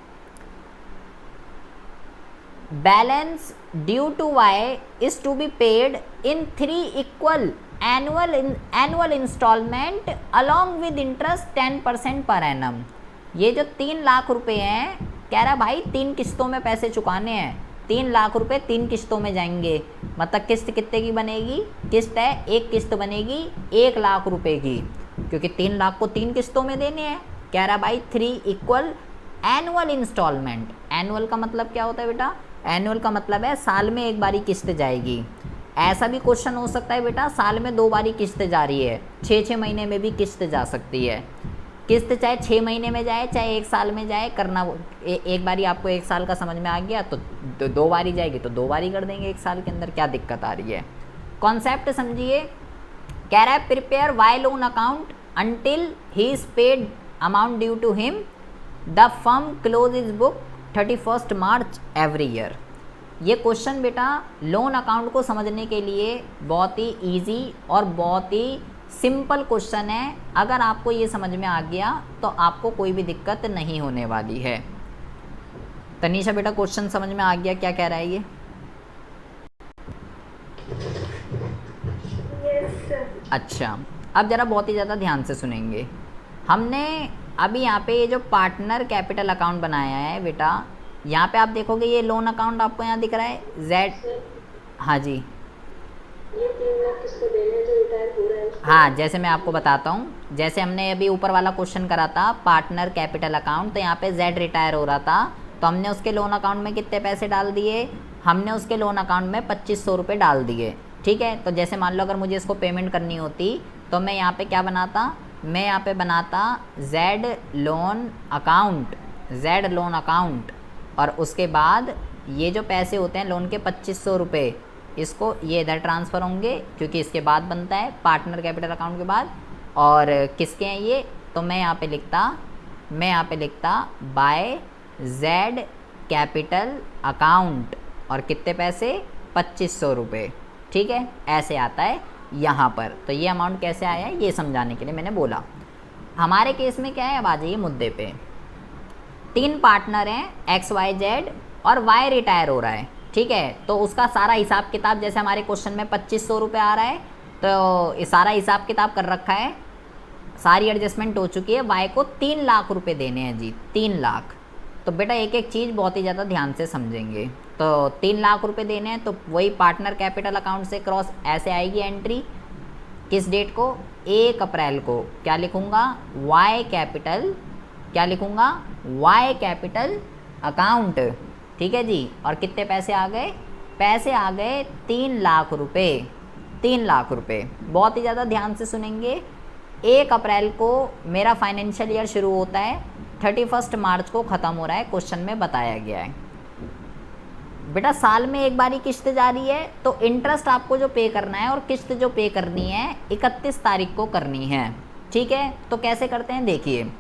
Balance due to Y is to be paid in 3 equal annual instalment along with interest 10% per annum. ये जो 3 लाख रुपए हैं, कह रहा भाई 3 किस्तों में पैसे चुकाने हैं, 3 लाख रुपए 3 किस्तों में जाएंगे, मतलब किस्त कितने की बनेगी, किस्त है एक किस्त बनेगी 1 लाख रुपए की, क्योंकि 3 लाख को 3 किस्तों में देने हैं। कह रहा भाई 3 इक्वल एनुअल इंस्टॉलमेंट। एनुअल का मतलब क्या होता है बेटा, एनुअल का मतलब है साल में एक बारी किस्त जाएगी। ऐसा भी क्वेश्चन हो सकता है बेटा साल में 2 बारी किस्त जा रही है, 6 महीने में भी किस्त जा सकती है। किस्त चाहे 6 महीने में जाए चाहे 1 साल में जाए, करना एक बारी आपको 1 साल का समझ में आ गया तो 2 बारी जाएगी तो 2 बारी कर देंगे 1 साल के अंदर, क्या दिक्कत आ रही है। कॉन्सेप्ट समझिए। कह रहा है prepare Y loan account until he is paid amount due to him, the firm close is book 31 March every year. ये क्वेश्चन बेटा लोन अकाउंट को समझने के लिए बहुत ही इजी और बहुत ही सिंपल क्वेश्चन है। अगर आपको ये समझ में आ गया तो आपको कोई भी दिक्कत नहीं होने वाली है। तनीषा बेटा क्वेश्चन समझ में आ गया, क्या कह रहा है ये? Yes sir. अच्छा, अब ज़रा बहुत ही ज़्यादा ध्यान से सुनेंगे। हमने अभी यहाँ पे ये जो पार्टनर कैपिटल अकाउंट बनाया है बेटा, यहाँ पे आप देखोगे ये लोन अकाउंट आपको यहाँ दिख रहा है जेड। हाँ जी, ये 3 लाख किसको देने हैं जो रिटायर हो रहा है उसको? हाँ जैसे मैं आपको बताता हूँ, जैसे हमने अभी ऊपर वाला क्वेश्चन करा था पार्टनर कैपिटल अकाउंट, तो यहाँ पे जेड रिटायर हो रहा था तो हमने उसके लोन अकाउंट में कितने पैसे डाल दिए, हमने उसके लोन अकाउंट में 2500 रुपये डाल दिए। ठीक है, तो जैसे मान लो अगर मुझे इसको पेमेंट करनी होती तो मैं यहाँ पे क्या बनाता, मैं यहाँ पे बनाता जेड लोन अकाउंट और उसके बाद ये जो पैसे होते हैं लोन के 2500 रुपये, इसको ये इधर ट्रांसफ़र होंगे क्योंकि इसके बाद बनता है पार्टनर कैपिटल अकाउंट के बाद। और किसके हैं ये, तो मैं यहाँ पे लिखता बाय जेड कैपिटल अकाउंट और कितने पैसे 2500 रुपये। ठीक है, ऐसे आता है यहाँ पर। तो ये अमाउंट कैसे आया है ये समझाने के लिए मैंने बोला। हमारे केस में क्या है, अब आ जाइए मुद्दे पे। 3 पार्टनर हैं एक्स वाई जेड और वाई रिटायर हो रहा है। ठीक है, तो उसका सारा हिसाब किताब जैसे हमारे क्वेश्चन में 2500 रुपये आ रहा है तो ये सारा हिसाब किताब कर रखा है, सारी एडजस्टमेंट हो चुकी है। वाई को 3 लाख रुपए देने हैं जी, 3 लाख। तो बेटा एक एक चीज़ बहुत ही ज़्यादा ध्यान से समझेंगे। तो 3 लाख रुपए देने हैं तो वही पार्टनर कैपिटल अकाउंट से क्रॉस ऐसे आएगी एंट्री, किस डेट को, 1 अप्रैल को। क्या लिखूँगा, वाई कैपिटल, क्या लिखूँगा, वाई कैपिटल अकाउंट। ठीक है जी, और कितने पैसे आ गए, पैसे आ गए 3 लाख रुपए, 3 लाख रुपए। बहुत ही ज़्यादा ध्यान से सुनेंगे। 1 अप्रैल को मेरा फाइनेंशियल ईयर शुरू होता है, 31 मार्च को ख़त्म हो रहा है, क्वेश्चन में बताया गया है। बेटा साल में एक बारी किस्त जा रही है तो इंटरेस्ट आपको जो पे करना है और किस्त जो पे करनी है 31 तारीख को करनी है। ठीक है, तो कैसे करते हैं देखिए,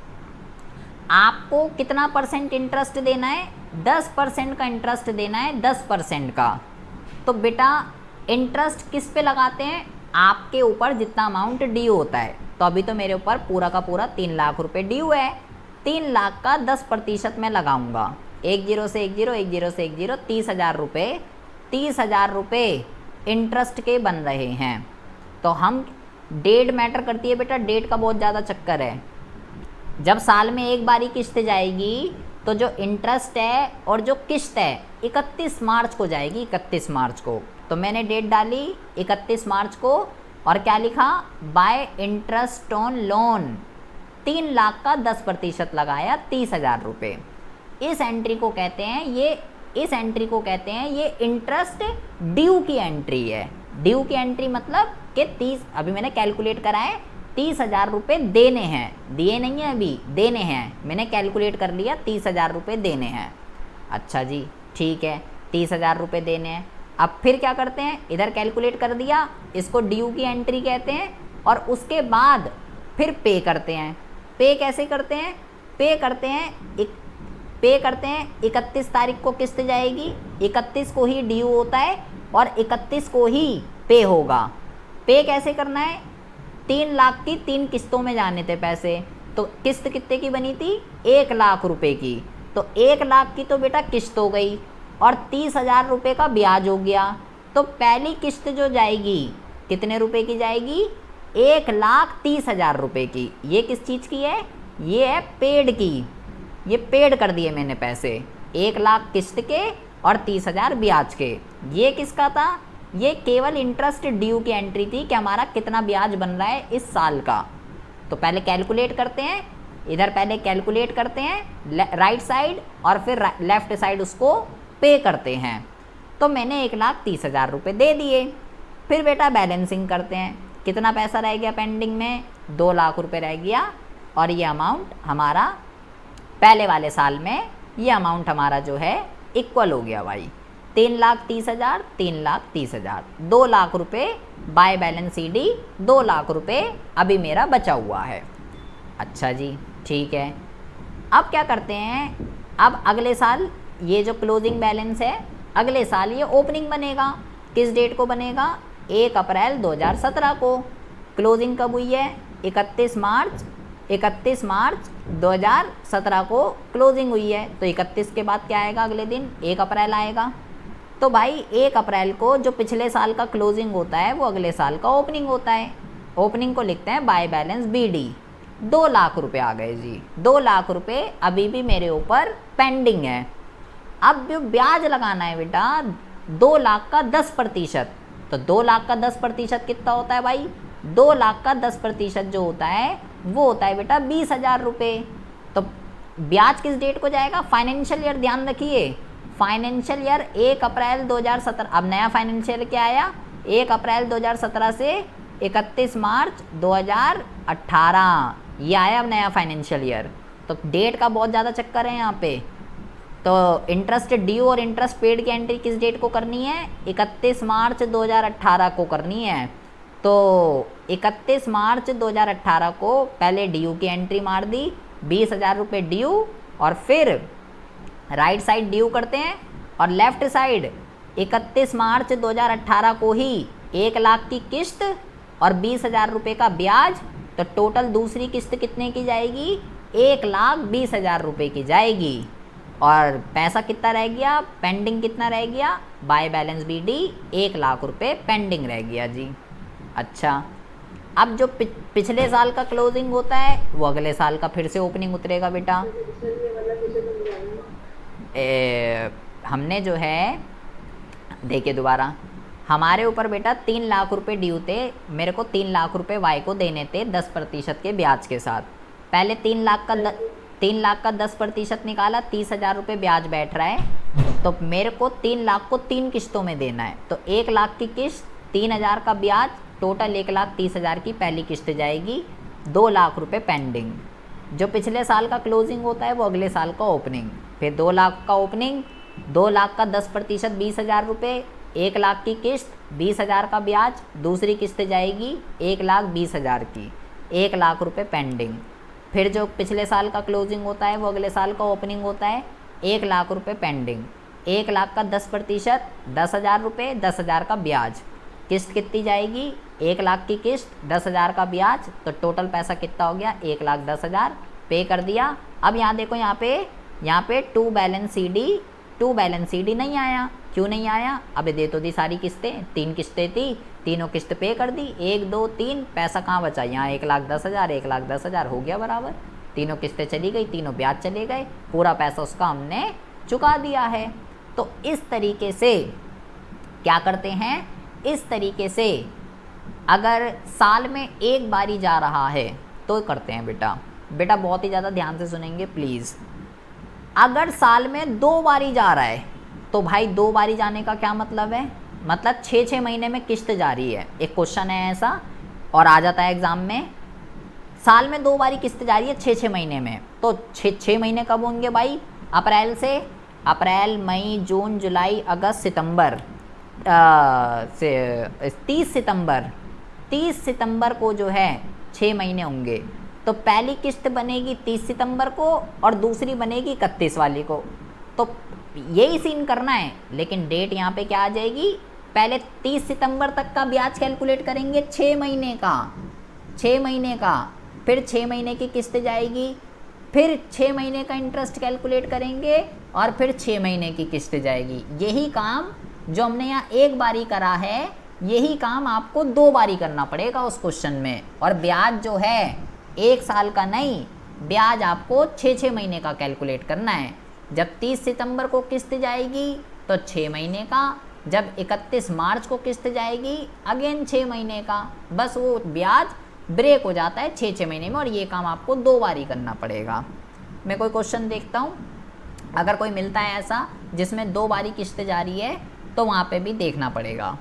आपको कितना % इंटरेस्ट देना है, 10% का इंटरेस्ट देना है, 10% का। तो बेटा इंटरेस्ट किस पे लगाते हैं, आपके ऊपर जितना अमाउंट ड्यू होता है। तो अभी तो मेरे ऊपर पूरा का पूरा 3 लाख रुपए ड्यू है, 3 लाख का 10% मैं लगाऊंगा, 10 से 10 30,000 रुपये, 30,000 रुपये इंटरेस्ट के बन रहे हैं। तो हम डेट मैटर करती है बेटा, डेट का बहुत ज़्यादा चक्कर है। जब साल में एक बारी किस्त जाएगी तो जो इंटरेस्ट है और जो किस्त है 31 मार्च को जाएगी, 31 मार्च को। तो मैंने डेट डाली 31 मार्च को और क्या लिखा, bye interest on loan, 3 lakh का 10% लगाया, 30,000 रुपये। इस एंट्री को कहते हैं ये इंटरेस्ट ड्यू की एंट्री है। ड्यू की एंट्री मतलब कि 30, अभी मैंने कैलकुलेट करा है 30,000 रुपये देने हैं, दिए नहीं हैं अभी, देने हैं। मैंने कैलकुलेट कर लिया 30,000 रुपये देने हैं। अच्छा जी ठीक है, 30,000 रुपये देने हैं। अब फिर क्या करते हैं, इधर कैलकुलेट कर दिया, इसको ड्यू की एंट्री कहते हैं, और उसके बाद फिर पे करते हैं। पे कैसे करते हैं, पे करते हैं 31 तारीख को किस्त जाएगी, 31 को ही ड्यू होता है और 31 को ही पे होगा। पे कैसे करना है, 3 लाख की 3 किस्तों में जाने थे पैसे, तो किस्त कितने की बनी थी, 1 लाख रुपए की। तो 1 लाख की तो बेटा किस्त हो गई और 30,000 रुपये का ब्याज हो गया। तो पहली किस्त जो जाएगी कितने रुपए की जाएगी, 1,30,000 रुपये की। ये किस चीज़ की है, ये है पेड की, ये पेड कर दिए मैंने पैसे, 1 लाख किस्त के और 30,000 ब्याज के। ये किसका था, ये केवल इंटरेस्ट ड्यू की एंट्री थी कि हमारा कितना ब्याज बन रहा है इस साल का। तो पहले कैलकुलेट करते हैं, इधर पहले कैलकुलेट करते हैं राइट साइड और फिर लेफ्ट साइड उसको पे करते हैं। तो मैंने 1,30,000 रुपये दे दिए। फिर बेटा बैलेंसिंग करते हैं, कितना पैसा रह गया पेंडिंग में, 2 लाख रुपये रह गया, और ये अमाउंट हमारा पहले वाले साल में ये अमाउंट हमारा जो है इक्वल हो गया भाई, 3,30,000, 3,30,000, 2 लाख रुपये बाय बैलेंस CD, 2 लाख रुपये अभी मेरा बचा हुआ है। अच्छा जी ठीक है, अब क्या करते हैं, अब अगले साल ये जो क्लोजिंग बैलेंस है, अगले साल ये ओपनिंग बनेगा। किस डेट को बनेगा, 1 अप्रैल 2017 को। क्लोजिंग कब हुई है, 31 मार्च 2017 को क्लोजिंग हुई है। तो 31 के बाद क्या आएगा, अगले दिन 1 अप्रैल आएगा। तो भाई 1 अप्रैल को जो पिछले साल का क्लोजिंग होता है वो अगले साल का ओपनिंग होता है। ओपनिंग को लिखते हैं बाय बैलेंस BD। 2 लाख रुपये आ गए जी, 2 लाख रुपये अभी भी मेरे ऊपर पेंडिंग है। अब जो ब्याज लगाना है बेटा 2 लाख का 10%, तो 2 लाख का 10% कितना होता है भाई, 2 लाख का 10% जो होता है वो होता है बेटा 20,000 रुपये। तो ब्याज किस डेट को जाएगा, फाइनेंशियल ईयर ध्यान रखिए, फाइनेंशियल ईयर 1 अप्रैल 2017। अब नया फाइनेंशियल क्या आया, 1 अप्रैल 2017 से 31 मार्च 2018, ये आया अब नया फाइनेंशियल ईयर। तो डेट का बहुत ज़्यादा चक्कर है यहाँ पे। तो इंटरेस्ट ड्यू और इंटरेस्ट पेड की एंट्री किस डेट को करनी है, 31 मार्च 2018 को करनी है। तो 31 मार्च 2018 को पहले ड्यू की एंट्री मार दी, 20,000 रुपये ड्यू, और फिर राइट साइड ड्यू करते हैं और लेफ्ट साइड 31 मार्च 2018 को ही 1 लाख की किस्त और 20,000 रुपये का ब्याज। तो टोटल दूसरी किस्त कितने की जाएगी, 1,20,000 रुपये की जाएगी। और पैसा कितना रह गया, पेंडिंग कितना रह गया, बाय बैलेंस BD 1 लाख रुपये पेंडिंग रह गया जी। अच्छा, अब जो पिछले साल का क्लोजिंग होता है वो अगले साल का फिर से ओपनिंग उतरेगा बेटा। हमने जो है देखिए दोबारा, हमारे ऊपर बेटा 3 लाख रुपए ड्यू थे, मेरे को 3 लाख रुपए वाई को देने थे 10% के ब्याज के साथ। पहले 3 लाख का 10% निकाला, 30,000 रुपये ब्याज बैठ रहा है। तो मेरे को 3 लाख को 3 किस्तों में देना है। तो 1 लाख की किस्त, 3,000 का ब्याज, टोटल 1,30,000 की पहली किस्त जाएगी, 2 लाख रुपये पेंडिंग। जो पिछले साल का क्लोजिंग होता है वो अगले साल का ओपनिंग, फिर 2 लाख का ओपनिंग, 2 लाख का 10% 20,000 रुपये, 1 लाख की किस्त, 20,000 का ब्याज, दूसरी किस्त जाएगी 1,20,000 की, 1 लाख रुपये पेंडिंग। फिर जो पिछले साल का क्लोजिंग होता है वो अगले साल का ओपनिंग होता है, 1 लाख रुपये पेंडिंग, 1 लाख का 10% 10,000 रुपये, 10,000 का ब्याज। किस्त कितनी जाएगी, 1 लाख की किस्त, 10,000 का ब्याज, तो टोटल पैसा कितना हो गया, 1,10,000 पे कर दिया। अब यहाँ देखो, यहाँ पे टू बैलेंस CD नहीं आया। क्यों नहीं आया, अबे दे तो दी सारी किस्तें, 3 किस्तें थी, तीनों किस्त पे कर दी, 1 2 3, पैसा कहाँ बचा, यहाँ 1,10,000 1,10,000 हो गया बराबर, तीनों किस्तें चली गई, तीनों ब्याज चले गए, पूरा पैसा उसका हमने चुका दिया है। तो इस तरीके से क्या करते हैं, इस तरीके से अगर साल में एक बारी जा रहा है तो करते हैं बेटा बहुत ही ज़्यादा ध्यान से सुनेंगे प्लीज़। अगर साल में 2 बारी जा रहा है तो भाई 2 बारी जाने का क्या मतलब है, मतलब 6-6 महीने में किस्त जा रही है। एक क्वेश्चन है ऐसा और आ जाता है एग्ज़ाम में, साल में 2 बारी किस्त जा रही है 6-6 महीने में, तो 6 महीने कब होंगे भाई, अप्रैल से, अप्रैल मई जून जुलाई अगस्त सितंबर, 30 सितंबर को जो है 6 महीने होंगे, तो पहली किस्त बनेगी 30 सितंबर को और दूसरी बनेगी 31 वाली को। तो यही सीन करना है, लेकिन डेट यहाँ पे क्या आ जाएगी, पहले 30 सितंबर तक का ब्याज कैलकुलेट करेंगे 6 महीने का, 6 महीने का, फिर 6 महीने की किस्त जाएगी, फिर 6 महीने का इंटरेस्ट कैलकुलेट करेंगे और फिर 6 महीने की किस्त जाएगी। यही काम जो हमने यहाँ एक बारी करा है, यही काम आपको 2 बारी करना पड़ेगा उस क्वेश्चन में। और ब्याज जो है 1 साल का नहीं, ब्याज आपको 6 महीने का कैलकुलेट करना है। जब 30 सितंबर को किस्त जाएगी तो 6 महीने का, जब 31 मार्च को किस्त जाएगी अगेन 6 महीने का। बस वो ब्याज ब्रेक हो जाता है 6 महीने में, और ये काम आपको 2 बारी करना पड़ेगा। मैं कोई क्वेश्चन देखता हूँ, अगर कोई मिलता है ऐसा जिसमें 2 बारी किस्त जा रही है तो वहाँ पे भी देखना पड़ेगा।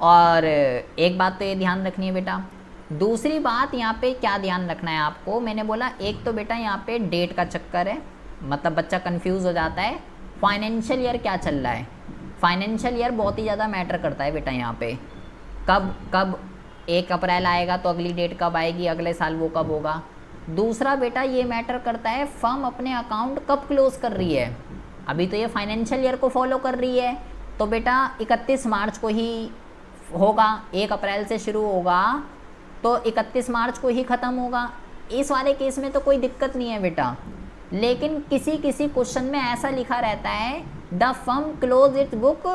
और एक बात तो ये ध्यान रखनी है बेटा, दूसरी बात यहाँ पे क्या ध्यान रखना है आपको, मैंने बोला एक तो बेटा यहाँ पे डेट का चक्कर है, मतलब बच्चा कंफ्यूज हो जाता है। फाइनेंशियल ईयर क्या चल रहा है, फाइनेंशियल ईयर बहुत ही ज़्यादा मैटर करता है बेटा यहाँ पे। कब 1 अप्रैल आएगा तो अगली डेट कब आएगी, अगले साल वो कब होगा। दूसरा बेटा ये मैटर करता है फर्म अपने अकाउंट कब क्लोज कर रही है। अभी तो ये फाइनेंशियल ईयर को फॉलो कर रही है, तो बेटा 31 मार्च को ही होगा, 1 अप्रैल से शुरू होगा तो 31 मार्च को ही ख़त्म होगा। इस वाले केस में तो कोई दिक्कत नहीं है बेटा, लेकिन किसी किसी क्वेश्चन में ऐसा लिखा रहता है the firm close it's book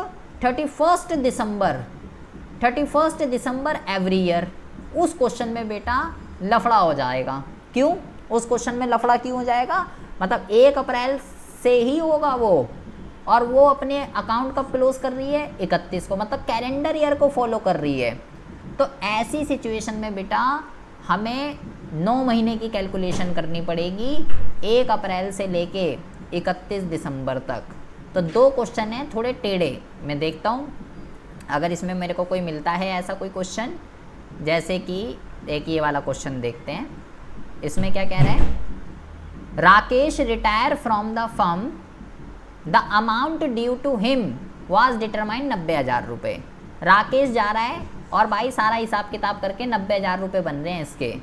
31 December every year. उस क्वेश्चन में बेटा लफड़ा हो जाएगा। क्यों उस क्वेश्चन में लफड़ा क्यों हो जाएगा, मतलब 1 अप्रैल से ही होगा वो, और वो अपने अकाउंट कब क्लोज कर रही है 31 को, मतलब कैलेंडर ईयर को फॉलो कर रही है। तो ऐसी सिचुएशन में बेटा हमें 9 महीने की कैलकुलेशन करनी पड़ेगी, 1 अप्रैल से लेके 31 दिसंबर तक। तो 2 क्वेश्चन हैं थोड़े टेढ़े, मैं देखता हूँ अगर इसमें मेरे को कोई मिलता है ऐसा कोई क्वेश्चन। जैसे कि एक ये वाला क्वेश्चन देखते हैं, इसमें क्या कह रहा है, Rakesh retire from the firm, the amount due to him was determined 90,000 रुपये। राकेश जा रहा है और भाई सारा हिसाब किताब करके 90,000 रुपये बन रहे हैं इसके।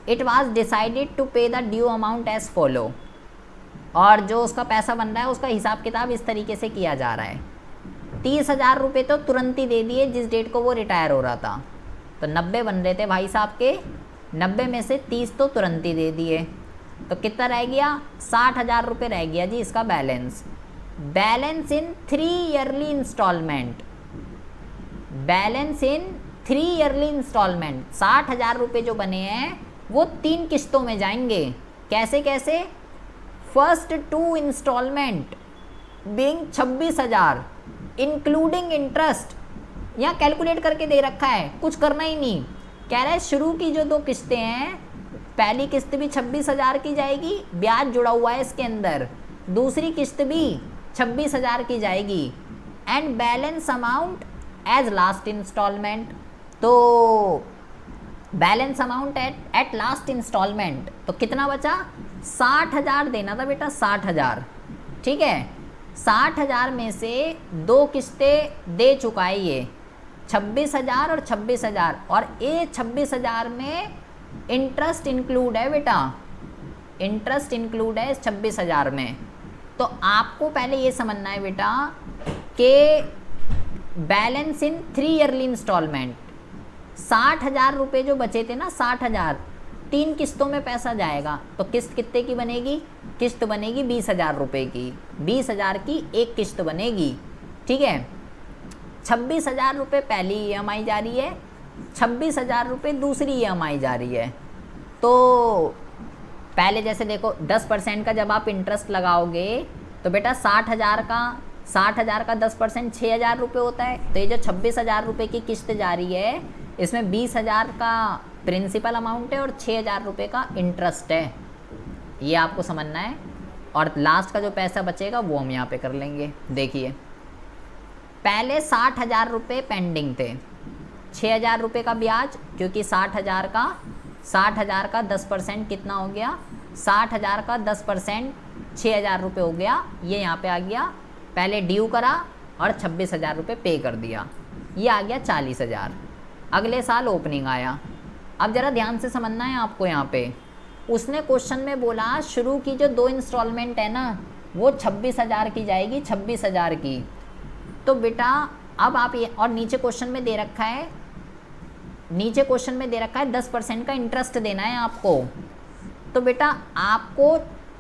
It was decided to pay the due amount as follow, और जो उसका पैसा बन रहा है उसका हिसाब किताब इस तरीके से किया जा रहा है। 30,000 रुपये तो तुरंत ही दे दिए जिस डेट को वो रिटायर हो रहा था, तो 90 बन रहे थे भाई साहब के, 90 में से 30 तो तुरंत ही दे दिए, तो कितना रह गया 60,000 रुपये रह गया जी इसका balance. Balance in 3 yearly instalment, balance in 3 yearly instalment, 60,000 रुपये जो बने हैं वो 3 किस्तों में जाएंगे। कैसे कैसे, first 2 instalment being 26,000 including interest, यहाँ कैलकुलेट करके दे रखा है, कुछ करना ही नहीं। कह रहा है शुरू की जो 2 किस्तें हैं, पहली किस्त भी 26,000 की जाएगी, ब्याज जुड़ा हुआ है इसके अंदर, दूसरी किस्त भी 26,000 की जाएगी, and balance amount as last installment. तो balance amount at last installment, तो कितना बचा 60,000 देना था बेटा, 60,000, ठीक है। 60,000 में से 2 किस्तें दे चुका है ये, 26,000 और 26,000, और ये 26,000 में इंटरेस्ट इंक्लूड है बेटा, इंटरेस्ट इंक्लूड है इस 26,000 में। तो आपको पहले ये समझना है बेटा कि बैलेंस इन 3 ईयरली इंस्टॉलमेंट, 60,000 रुपये जो बचे थे ना, 60,000 3 किस्तों में पैसा जाएगा, तो किस्त कितने की बनेगी, किस्त बनेगी 20,000 रुपये की, 20,000 की एक किस्त बनेगी, ठीक है। 26,000 रुपये पहली EMI जा रही है, 26,000 रुपये दूसरी EMI जा रही है। तो पहले जैसे देखो 10% का जब आप इंटरेस्ट लगाओगे तो बेटा 60,000 का 10% 6,000 रुपये होता है। तो ये जो 26,000 रुपये की किस्त जा रही है, इसमें 20,000 का प्रिंसिपल अमाउंट है और 6,000 रुपये का इंटरेस्ट है, ये आपको समझना है। और लास्ट का जो पैसा बचेगा वो हम यहाँ पे कर लेंगे। देखिए पहले 60,000 रुपये पेंडिंग थे, 6,000 रुपये का ब्याज, क्योंकि 60,000 का 10% कितना हो गया, 60,000 का 10% 6,000 रुपये हो गया, ये यहाँ पे आ गया। पहले ड्यू करा और 26,000 रुपये पे कर दिया। ये आ गया 40,000। अगले साल ओपनिंग आया। अब ज़रा ध्यान से समझना है आपको यहाँ पे, उसने क्वेश्चन में बोला शुरू की जो 2 इंस्टॉलमेंट है ना वो 26,000 की जाएगी, 26,000 की। तो बेटा अब आप ये, और नीचे क्वेश्चन में दे रखा है, नीचे क्वेश्चन में दे रखा है 10% का इंटरेस्ट देना है आपको। तो बेटा आपको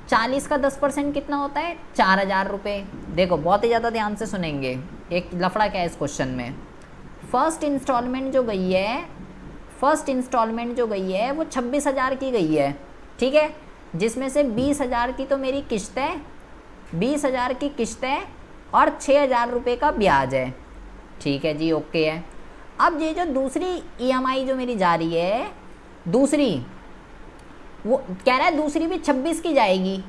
40 का 10% कितना होता है, 4,000 रुपये। देखो बहुत ही ज़्यादा ध्यान से सुनेंगे, एक लफड़ा क्या है इस क्वेश्चन में। फर्स्ट इंस्टॉलमेंट जो गई है वो 26,000 की गई है, ठीक है, जिसमें से 20,000 की तो मेरी किस्त है, 20,000 की किस्त है और 6,000 रुपये का ब्याज है, ठीक है जी, ओके है। अब ये जो दूसरी EMI जो मेरी जा रही है, दूसरी वो कह रहा है दूसरी भी 26 की जाएगी,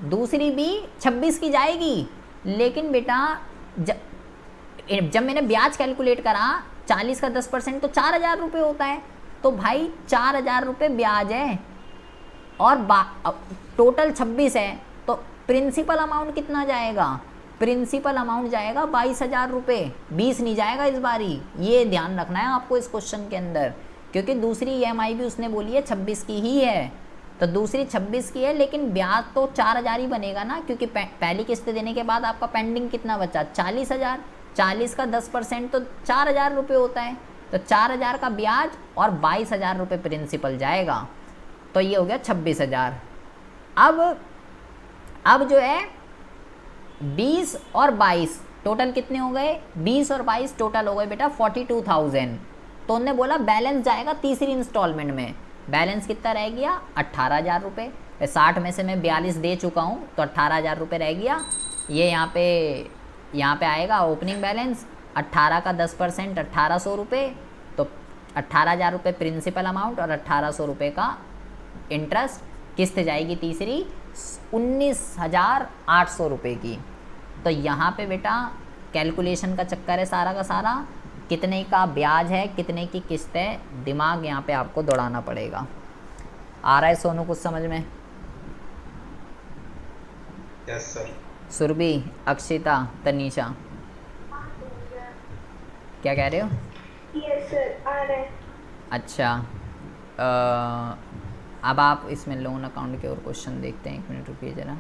दूसरी भी 26 की जाएगी। लेकिन बेटा जब मैंने ब्याज कैलकुलेट करा 40 का 10% तो 4,000 रुपये होता है। तो भाई 4,000 रुपये ब्याज है और टोटल 26 है, तो प्रिंसिपल अमाउंट कितना जाएगा, प्रिंसिपल अमाउंट जाएगा 22,000 रुपये, 20 नहीं जाएगा इस बारी। ये ध्यान रखना है आपको इस क्वेश्चन के अंदर, क्योंकि दूसरी EMI भी उसने बोली है 26 की ही है। तो दूसरी 26 की है, लेकिन ब्याज तो 4,000 ही बनेगा ना, क्योंकि पहली किस्त देने के बाद आपका पेंडिंग कितना बचा, 40,000। 40 का 10% तो 4,000 रुपये होता है। तो 4,000 का ब्याज और 22,000 रुपये प्रिंसिपल जाएगा, तो ये हो गया 26,000। अब जो है 20 और 22 टोटल कितने हो गए, 20 और 22 टोटल हो गए बेटा 42,000। तो उन्होंने बोला बैलेंस जाएगा तीसरी इंस्टॉलमेंट में, बैलेंस कितना रह गया, 18,000 रुपये। 60 में से मैं 42 दे चुका हूँ, तो 18,000 रुपये रह गया। ये यहाँ पे आएगा ओपनिंग बैलेंस, 18 का 10% 1,800 रुपये, तो 18,000 रुपये प्रिंसिपल अमाउंट और 1,800 रुपये का इंटरेस्ट। किस्त जाएगी तीसरी 19,800 रुपये की। तो यहाँ पे बेटा कैलकुलेशन का चक्कर है सारा का सारा, कितने का ब्याज है, कितने की किस्त है, दिमाग यहाँ पे आपको दौड़ाना पड़ेगा। आ रहा है सोनू कुछ समझ में? Yes sir. सुरभि, अक्षिता, तनीषा, क्या कह रहे हो? यस सर, आ रहा है। अच्छा, अब आप इसमें लोन अकाउंट के और क्वेश्चन देखते हैं, 1 मिनट रुकिए ज़रा।